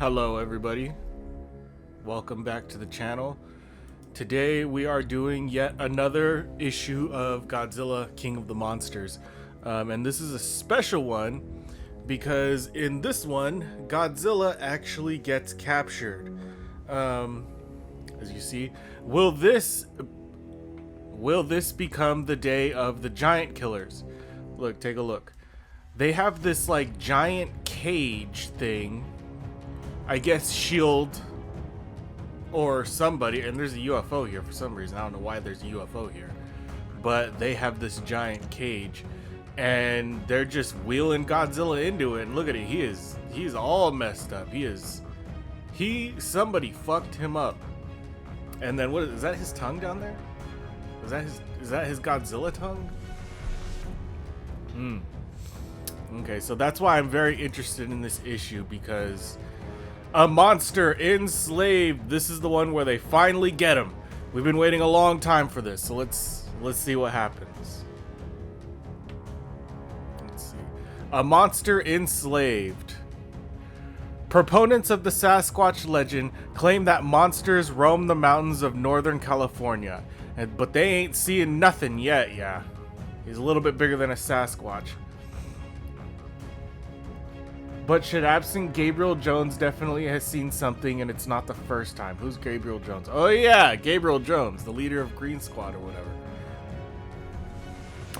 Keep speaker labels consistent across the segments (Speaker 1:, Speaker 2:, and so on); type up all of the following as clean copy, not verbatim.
Speaker 1: Hello everybody, welcome back to the channel. Today we are doing yet another issue of Godzilla King of the Monsters, and this is a special one because in this one Godzilla actually gets captured. As you see, will this become the day of the giant killers? Look, take a look. They have this like giant cage thing, I guess Shield or somebody, and there's a UFO here for some reason. I don't know why there's a UFO here, but they have this giant cage and they're just wheeling Godzilla into it. And look at it, he's all messed up. Somebody fucked him up. And then what is that, his tongue down there? Is that his Godzilla tongue? Okay, so that's why I'm very interested in this issue, because a monster enslaved. This is the one where they finally get him. We've been waiting a long time for this, so let's see what happens. Let's see. A monster enslaved. Proponents of the Sasquatch legend claim that monsters roam the mountains of Northern California, but they ain't seeing nothing yet. Yeah, he's a little bit bigger than a Sasquatch. But should absent Gabriel Jones definitely has seen something, and it's not the first time. Who's Gabriel Jones? Oh yeah, Gabriel Jones, the leader of Green Squad or whatever.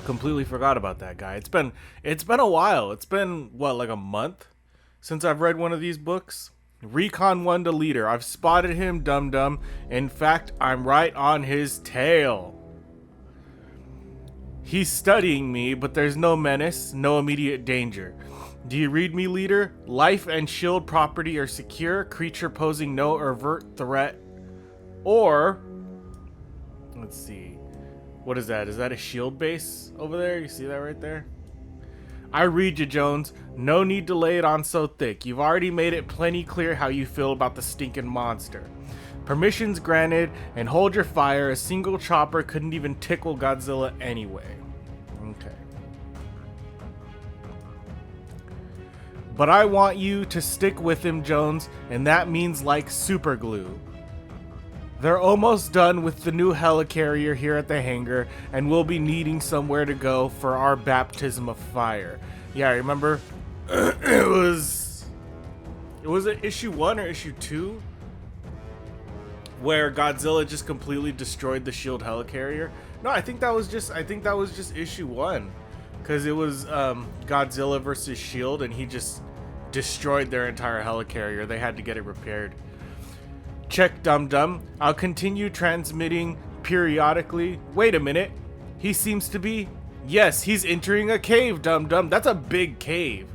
Speaker 1: Completely forgot about that guy. It's been a while. It's been what, like a month since I've read one of these books. Recon 1 to leader. I've spotted him, dum-dum. In fact, I'm right on his tail. He's studying me, but there's no menace, no immediate danger. Do you read me, leader? Life and shield property are secure, creature posing no overt threat. Or, let's see, what is that? Is that a shield base over there? You see that right there? I read you, Jones. No need to lay it on so thick. You've already made it plenty clear how you feel about the stinking monster. Permissions granted, and hold your fire. A single chopper couldn't even tickle Godzilla anyway. Okay. But I want you to stick with him, Jones, and that means like super glue. They're almost done with the new helicarrier here at the hangar, and we'll be needing somewhere to go for our baptism of fire. Yeah, remember? it was it issue 1 or issue 2 where Godzilla just completely destroyed the shield helicarrier? No, I think that was just issue 1. Because it was Godzilla versus Shield, and he just destroyed their entire helicarrier. They had to get it repaired. Check, dum-dum. I'll continue transmitting periodically. Wait a minute. He seems to be... Yes, he's entering a cave, dum-dum. That's a big cave.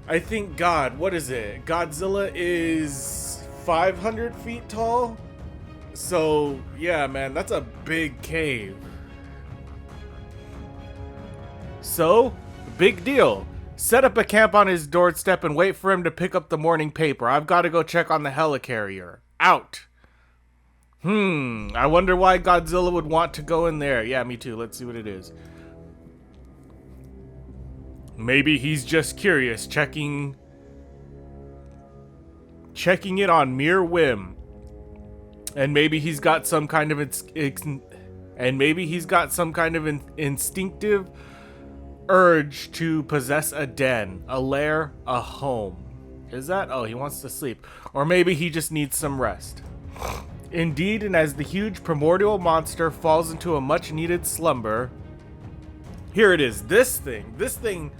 Speaker 1: I think, God, what is it? Godzilla is 500 feet tall? So, yeah, man, that's a big cave. So, big deal. Set up a camp on his doorstep and wait for him to pick up the morning paper. I've got to go check on the helicarrier. Out. I wonder why Godzilla would want to go in there. Yeah, me too. Let's see what it is. Maybe he's just curious, checking it on mere whim. And maybe he's got some kind of instinctive urge to possess a den, a lair, a home. Is that? Oh, he wants to sleep. Or maybe he just needs some rest. Indeed, and as the huge primordial monster falls into a much needed slumber, here it is. This thing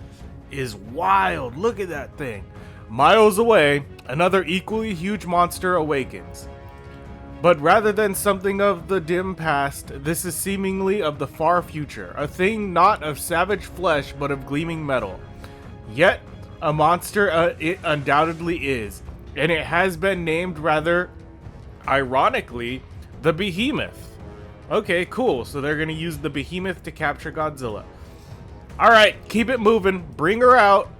Speaker 1: is wild. Look at that thing. Miles away, another equally huge monster awakens. But rather than something of the dim past, this is seemingly of the far future, a thing not of savage flesh but of gleaming metal. Yet, a monster it undoubtedly is, and it has been named rather ironically, the Behemoth. Okay, cool, so they're gonna use the Behemoth to capture Godzilla. Alright, keep it moving, bring her out.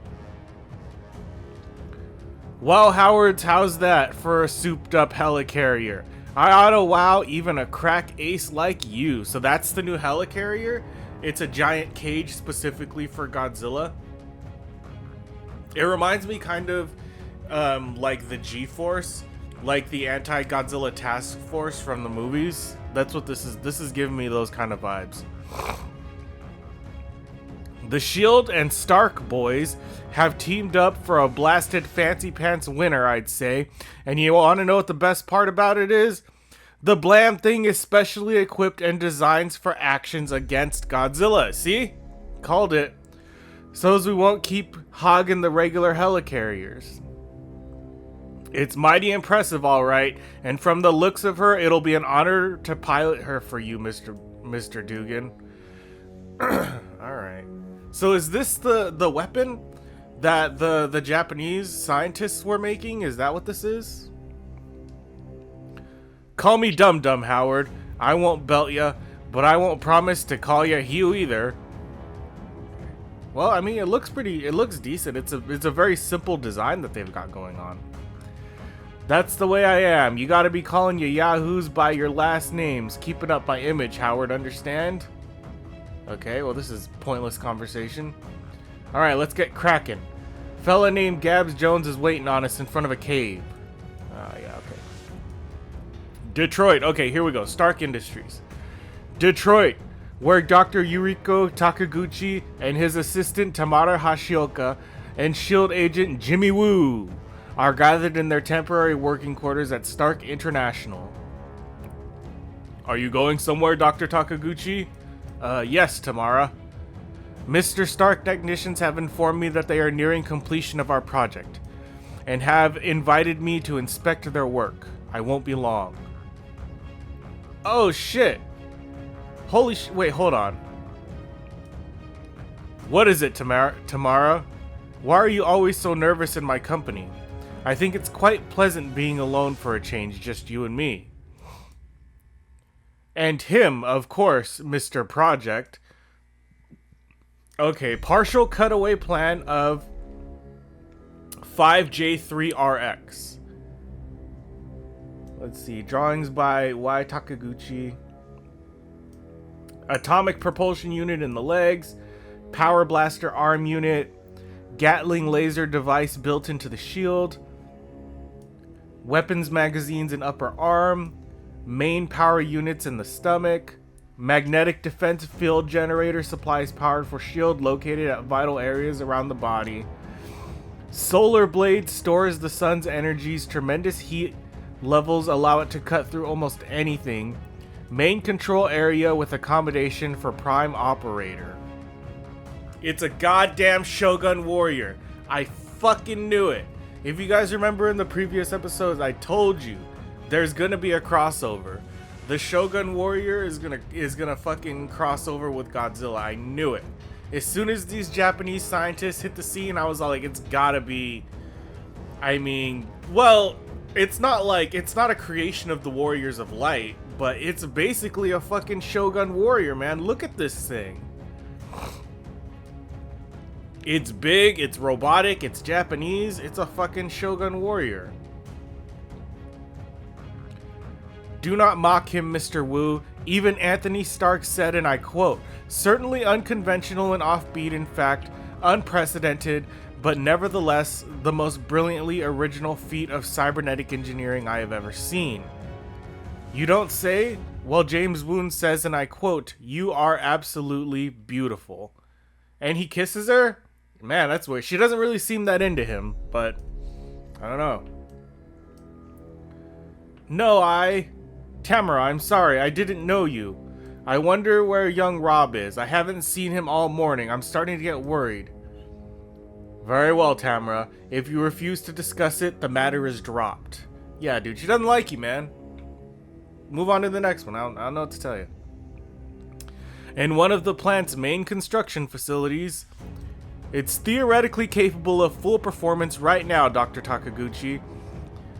Speaker 1: Well, Howards, how's that for a souped up helicarrier? I ought to wow even a crack ace like you. So that's the new helicarrier? It's a giant cage specifically for Godzilla. It reminds me kind of like the G-Force, like the anti-Godzilla task force from the movies. That's what this is. This is giving me those kind of vibes. The Shield and Stark boys have teamed up for a blasted fancy pants winner, I'd say. And you want to know what the best part about it is? The blam thing is specially equipped and designed for actions against Godzilla. See? Called it. So as we won't keep hogging the regular helicarriers. It's mighty impressive, alright. And from the looks of her, it'll be an honor to pilot her for you, Mr. Dugan. Alright. So is this the weapon that the Japanese scientists were making? Is that what this is? Call me Dum Dum, Howard. I won't belt ya, but I won't promise to call ya Hugh either. Well, I mean, it looks decent. It's a very simple design that they've got going on. That's the way I am. You gotta be calling your yahoos by your last names. Keeping up my image, Howard, understand? Okay, well, this is pointless conversation. Alright, let's get cracking. Fella named Gabs Jones is waiting on us in front of a cave. Yeah, okay. Detroit. Okay, here we go. Stark Industries. Detroit, where Dr. Yuriko Takaguchi and his assistant Tamara Hashioka and S.H.I.E.L.D. agent Jimmy Woo are gathered in their temporary working quarters at Stark International. Are you going somewhere, Dr. Takaguchi? Yes, Tamara. Mr. Stark technicians have informed me that they are nearing completion of our project and have invited me to inspect their work. I won't be long. Oh, shit. Holy wait, hold on. What is it, Tamara? Why are you always so nervous in my company? I think it's quite pleasant being alone for a change, just you and me. And him, of course, Mr. Project. Okay, partial cutaway plan of 5J3RX. Let's see, drawings by Y. Takaguchi. Atomic propulsion unit in the legs, power blaster arm unit, Gatling laser device built into the shield, weapons magazines in upper arm, main power units in the stomach, magnetic defense field generator supplies power for shield located at vital areas around the body. Solar blade stores the sun's energies, tremendous heat levels allow it to cut through almost anything. Main control area with accommodation for prime operator. It's a goddamn Shogun Warrior. I fucking knew it. If you guys remember in the previous episodes, I told you there's gonna be a crossover. The Shogun Warrior is gonna fucking cross over with Godzilla. I knew it. As soon as these Japanese scientists hit the scene, I was all like, it's gotta be. I mean, well, it's not a creation of the Warriors of Light, but it's basically a fucking Shogun Warrior, man. Look at this thing. It's big, it's robotic, it's Japanese, it's a fucking Shogun Warrior. Do not mock him, Mr. Wu. Even Anthony Stark said, and I quote, certainly unconventional and offbeat, in fact, unprecedented, but nevertheless the most brilliantly original feat of cybernetic engineering I have ever seen. You don't say? Well, James Woon says, and I quote, you are absolutely beautiful. And he kisses her? Man, that's weird. She doesn't really seem that into him, but I don't know. No, Tamara, I'm sorry, I didn't know you. I wonder where young Rob is. I haven't seen him all morning. I'm starting to get worried. Very well, Tamara. If you refuse to discuss it, the matter is dropped. Yeah, dude, she doesn't like you, man. Move on to the next one. I don't know what to tell you. In one of the plant's main construction facilities, it's theoretically capable of full performance right now, Dr. Takaguchi,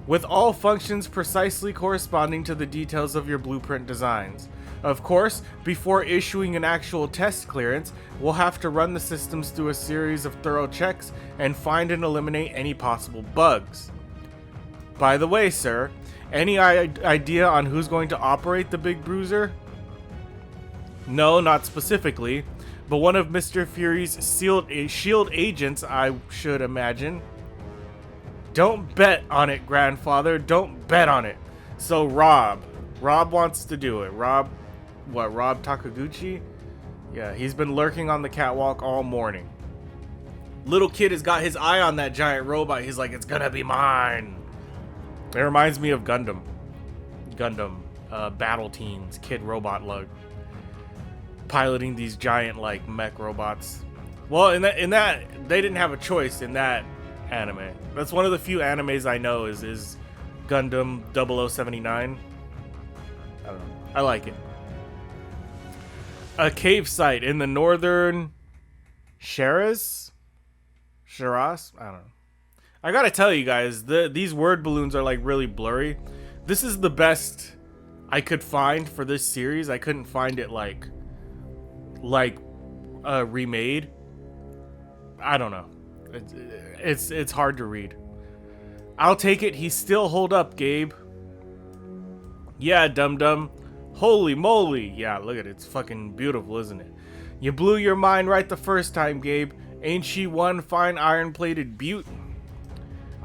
Speaker 1: with all functions precisely corresponding to the details of your blueprint designs. Of course, before issuing an actual test clearance, we'll have to run the systems through a series of thorough checks and find and eliminate any possible bugs. By the way, sir, any idea on who's going to operate the Big Bruiser? No, not specifically, but one of Mr. Fury's S.H.I.E.L.D. agents, I should imagine. Don't bet on it, grandfather. Don't bet on it. So Rob wants to do it. Rob Takaguchi? Yeah, he's been lurking on the catwalk all morning. Little kid has got his eye on that giant robot. He's like, it's gonna be mine. It reminds me of Gundam. Battle Teens, Kid Robot Lug. Piloting these giant, like, mech robots. Well, in that, they didn't have a choice in that anime. That's one of the few animes I know is Gundam 0079. I don't know. I like it. A cave site in the northern Shiraz? I don't know. I gotta tell you guys, these word balloons are like really blurry. This is the best I could find for this series. I couldn't find it like remade. I don't know. It's hard to read. I'll take it. He's still holed up, Gabe. Yeah, dum-dum. Holy moly. Yeah, look at it. It's fucking beautiful, isn't it? You blew your mind right the first time, Gabe. Ain't she one fine iron-plated beaut?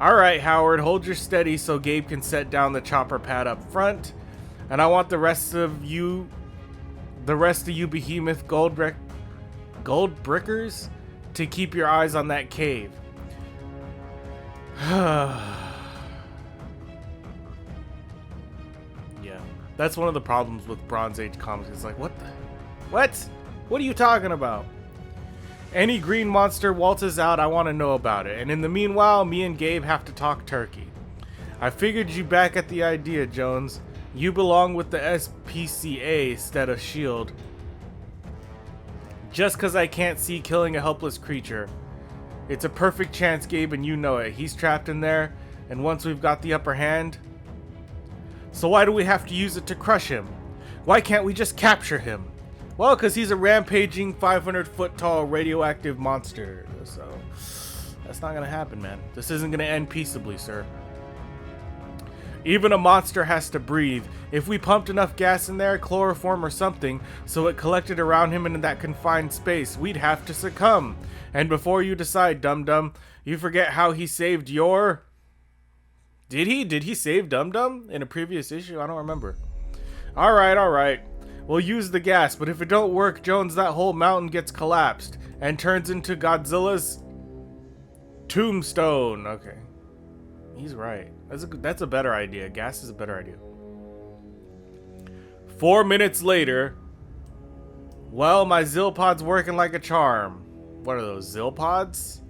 Speaker 1: Alright, Howard, hold your steady so Gabe can set down the chopper pad up front. And I want the rest of you Behemoth gold brickers to keep your eyes on that cave. Yeah, that's one of the problems with Bronze Age comics. It's like, what? What are you talking about? Any green monster waltzes out, I want to know about it. And in the meanwhile, me and Gabe have to talk turkey. I figured you back at the idea, Jones. You belong with the SPCA instead of S.H.I.E.L.D. Just cause I can't see killing a helpless creature. It's a perfect chance, Gabe, and you know it. He's trapped in there, and once we've got the upper hand... So why do we have to use it to crush him? Why can't we just capture him? Well, because he's a rampaging 500-foot tall radioactive monster. So, that's not going to happen, man. This isn't going to end peaceably, sir. Even a monster has to breathe. If we pumped enough gas in there, chloroform or something, so it collected around him in that confined space, we'd have to succumb. And before you decide, dum-dum, you forget how he saved your... Did he? Did he save Dum-Dum in a previous issue? I don't remember. Alright. We'll use the gas, but if it don't work, Jones, that whole mountain gets collapsed and turns into Godzilla's tombstone. Okay. He's right. That's a better idea. Gas is a better idea. 4 minutes later. Well, my Zilpod's working like a charm. What are those, Zilpods?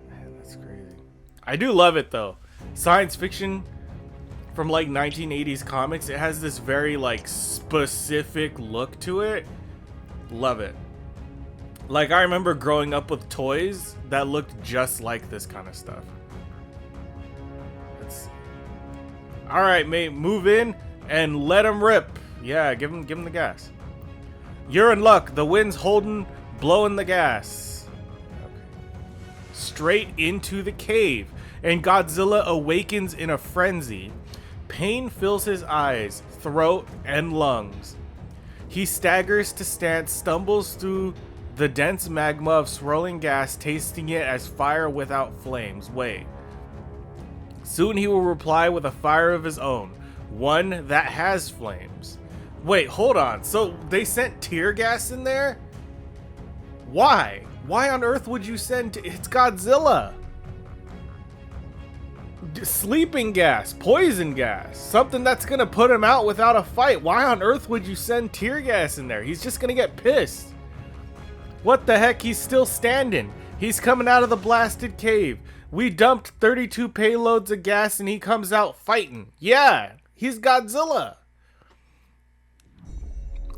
Speaker 1: Man, that's crazy. I do love it, though. Science fiction from, like, 1980s comics. It has this very, like, specific look to it. Love it. Like, I remember growing up with toys that looked just like this kind of stuff. Alright, mate, move in and let him rip. Yeah, give him the gas. You're in luck. The wind's blowing the gas. Okay. Straight into the cave, and Godzilla awakens in a frenzy. Pain fills his eyes, throat, and lungs. He staggers to stance, stumbles through the dense magma of swirling gas, tasting it as fire without flames. Wait. Soon he will reply with a fire of his own, one that has flames. Wait, hold on. So they sent tear gas in there? Why? Why on earth would you send... It's Godzilla. Sleeping gas, poison gas, something that's gonna put him out without a fight. Why on earth would you send tear gas in there? He's just gonna get pissed. What the heck? He's still standing. He's coming out of the blasted cave. We dumped 32 payloads of gas and he comes out fighting. Yeah, he's Godzilla.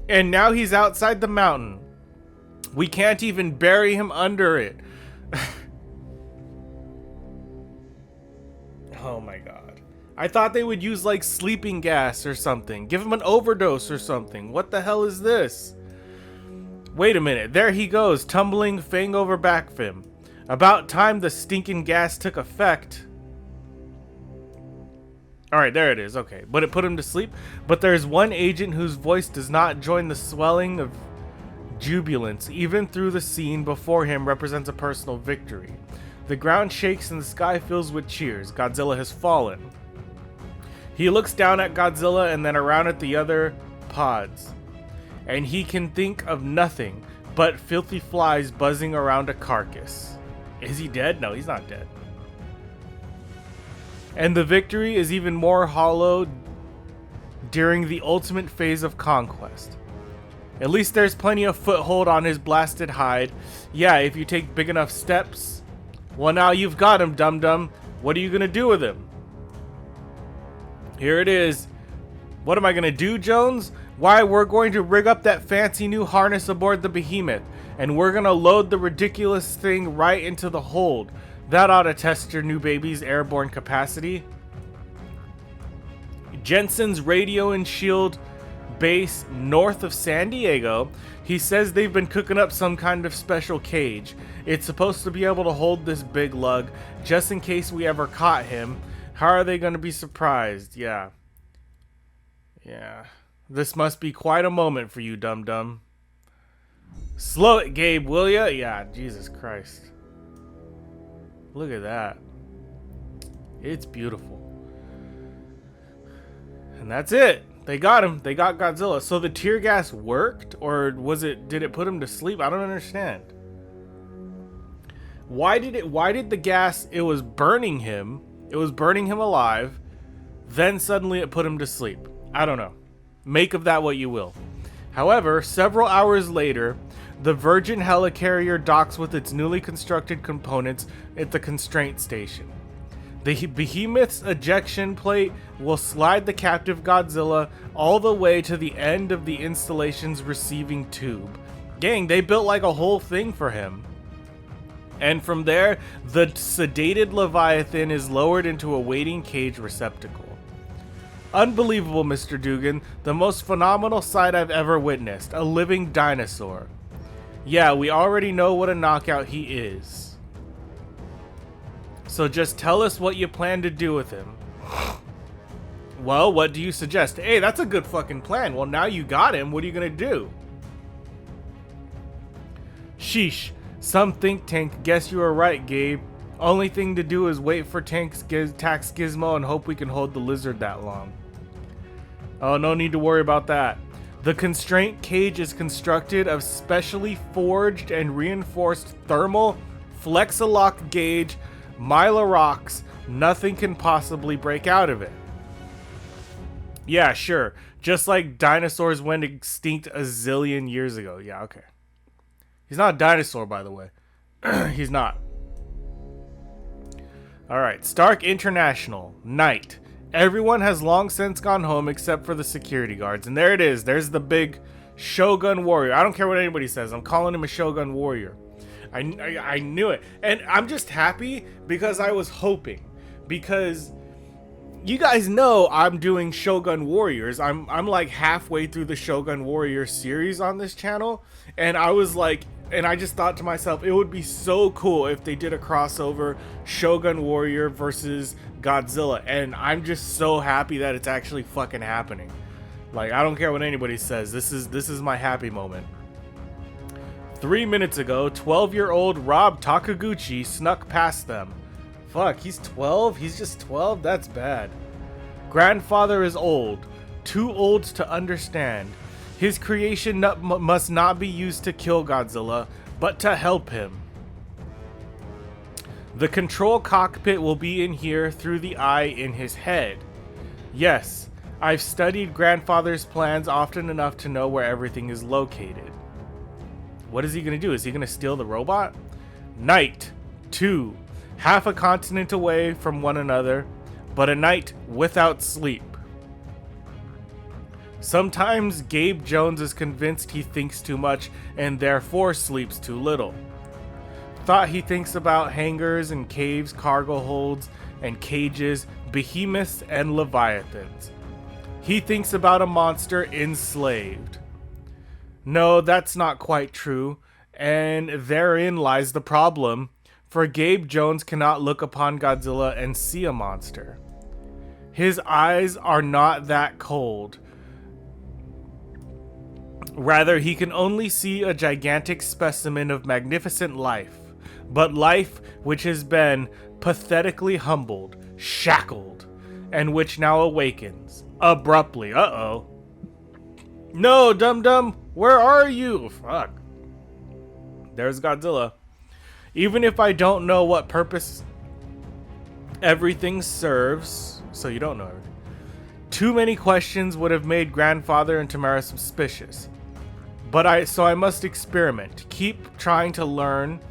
Speaker 1: And now he's outside the mountain. We can't even bury him under it. Oh my god. I thought they would use like sleeping gas or something. Give him an overdose or something. What the hell is this? Wait a minute. There he goes, tumbling fang over back fin. About time the stinking gas took effect. Alright, there it is. Okay, but it put him to sleep. But there's one agent whose voice does not join the swelling of jubilance. Even through the scene before him represents a personal victory. The ground shakes and the sky fills with cheers. Godzilla has fallen. He looks down at Godzilla and then around at the other pods. And he can think of nothing but filthy flies buzzing around a carcass. Is he dead? No, he's not dead. And the victory is even more hollow during the ultimate phase of conquest. At least there's plenty of foothold on his blasted hide. Yeah, if you take big enough steps. Well, now you've got him, dum-dum. What are you gonna do with him? Here it is. What am I gonna do, Jones? Why, we're going to rig up that fancy new harness aboard the Behemoth, and we're gonna load the ridiculous thing right into the hold. That ought to test your new baby's airborne capacity. Jensen's radio and shield base north of San Diego. He says they've been cooking up some kind of special cage. It's supposed to be able to hold this big lug just in case we ever caught him. How are they going to be surprised? Yeah. This must be quite a moment for you, dum-dum. Slow it, Gabe, will ya? Yeah, Jesus Christ. Look at that. It's beautiful. And that's it. They got him. They got Godzilla. So the tear gas worked? Or did it put him to sleep? I don't understand. Why did the gas, it was burning him. It was burning him alive. Then suddenly it put him to sleep. I don't know. Make of that what you will. However, several hours later, the Virgin helicarrier docks with its newly constructed components at the constraint station. The Behemoth's ejection plate will slide the captive Godzilla all the way to the end of the installation's receiving tube. Gang, they built like a whole thing for him. And from there, the sedated Leviathan is lowered into a waiting cage receptacle. Unbelievable, Mr. Dugan. The most phenomenal sight I've ever witnessed. A living dinosaur. Yeah, we already know what a knockout he is. So just tell us what you plan to do with him. Well, what do you suggest? Hey, that's a good fucking plan. Well, now you got him. What are you gonna do? Sheesh. Some think tank. Guess you were right, Gabe. Only thing to do is wait for tax Gizmo and hope we can hold the lizard that long. Oh, no need to worry about that. The constraint cage is constructed of specially forged and reinforced thermal Flexalock gauge Mylar rocks. Nothing can possibly break out of it. Yeah, sure. Just like dinosaurs went extinct a zillion years ago. Yeah, okay. He's not a dinosaur, by the way. He's not. Alright, Stark International. Night. Everyone has long since gone home except for the security guards. And there it is. There's the big Shogun warrior. I don't care what anybody says. I'm calling him a Shogun warrior. I knew it. And I'm just happy because I was hoping. Because you guys know I'm doing Shogun Warriors. I'm like halfway through the Shogun Warrior series on this channel. And I was like, and I just thought to myself, it would be so cool if they did a crossover Shogun Warrior versus Godzilla. And I'm just so happy that it's actually fucking happening. Like, I don't care what anybody says. This is my happy moment. 3 minutes ago, 12-year-old Rob Takaguchi snuck past them. Fuck, he's 12? He's just 12? That's bad. Grandfather is old. Too old to understand. His creation must not be used to kill Godzilla, but to help him. The control cockpit will be in here through the eye in his head. Yes, I've studied Grandfather's plans often enough to know where everything is located. What is he going to do? Is he going to steal the robot? Night 2. Half a continent away from one another, but a night without sleep. Sometimes Gabe Jones is convinced he thinks too much and therefore sleeps too little. Thought he thinks about hangars and caves, cargo holds and cages, behemoths and leviathans. He thinks about a monster enslaved. No, that's not quite true, and therein lies the problem, for Gabe Jones cannot look upon Godzilla and see a monster. His eyes are not that cold. Rather, he can only see a gigantic specimen of magnificent life, but life which has been pathetically humbled, shackled, and which now awakens abruptly. Uh-oh. No, dum-dum, where are you? Fuck. There's Godzilla. Even if I don't know what purpose everything serves, so you don't know everything. Too many questions would have made Grandfather and Tamara suspicious. So I must experiment. Keep trying to learn.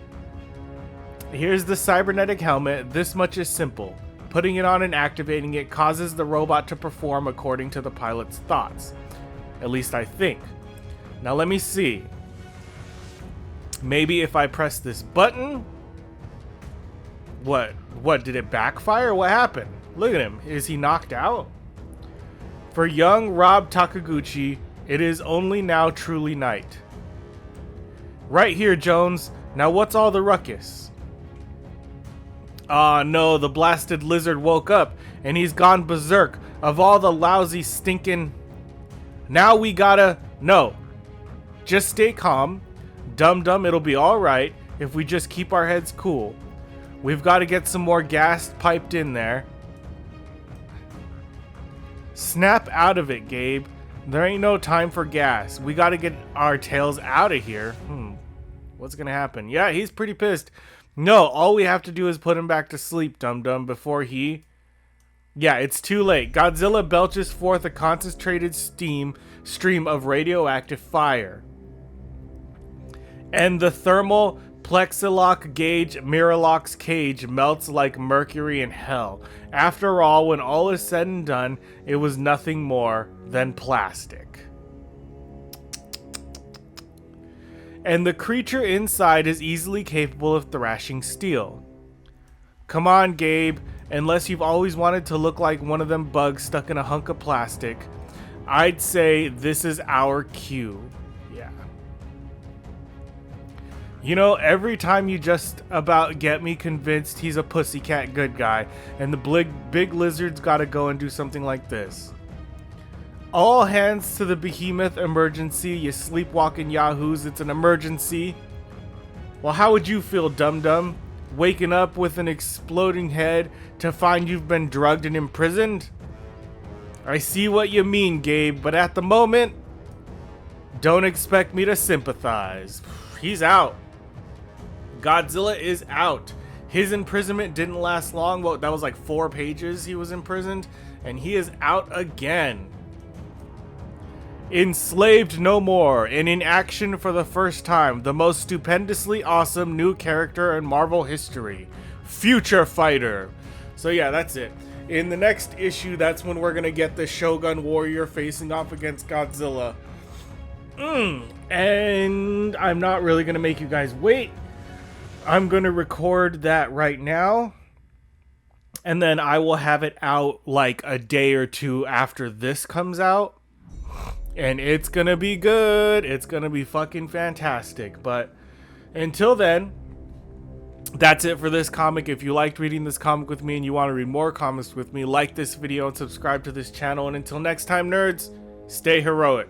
Speaker 1: Here's the cybernetic helmet. This much is simple. Putting it on and activating it causes the robot to perform according to the pilot's thoughts. At least I think. Now let me see. Maybe if I press this button. What? Did it backfire? What happened? Look at him. Is he knocked out? For young Rob Takaguchi, it is only now truly night. Right here, Jones. Now what's all the ruckus? Ah, no, the blasted lizard woke up and he's gone berserk of all the lousy stinking... Now we gotta... No. Just stay calm. Dum-dum, it'll be alright if we just keep our heads cool. We've got to get some more gas piped in there. Snap out of it, Gabe. There ain't no time for gas. We got to get our tails out of here. What's going to happen? Yeah, he's pretty pissed. No, all we have to do is put him back to sleep, dum-dum, before he... Yeah, it's too late. Godzilla belches forth a concentrated stream of radioactive fire. And the thermal Plexilock gauge Miralock's cage melts like mercury in hell. After all, when all is said and done, it was nothing more than plastic. And the creature inside is easily capable of thrashing steel. Come on, Gabe. Unless you've always wanted to look like one of them bugs stuck in a hunk of plastic, I'd say this is our cue. Yeah. You know, every time you just about get me convinced he's a pussycat good guy, and the big lizard's gotta go and do something like this. All hands to the Behemoth emergency, you sleepwalking yahoos, it's an emergency. Well, how would you feel, dum-dum? Waking up with an exploding head to find you've been drugged and imprisoned? I see what you mean, Gabe, but at the moment, don't expect me to sympathize. He's out. Godzilla is out. His imprisonment didn't last long. Well, that was like 4 pages he was imprisoned, and he is out again. Enslaved no more, and in action for the first time, the most stupendously awesome new character in Marvel history, Future Fighter. So yeah, that's it. In the next issue, that's when we're gonna get the Shogun Warrior facing off against Godzilla. And I'm not really gonna make you guys wait. I'm gonna record that right now, and then I will have it out like a day or two after this comes out. And it's gonna be good. It's gonna be fucking fantastic. But until then, that's it for this comic. If you liked reading this comic with me and you want to read more comics with me, like this video and subscribe to this channel. And until next time, nerds, stay heroic.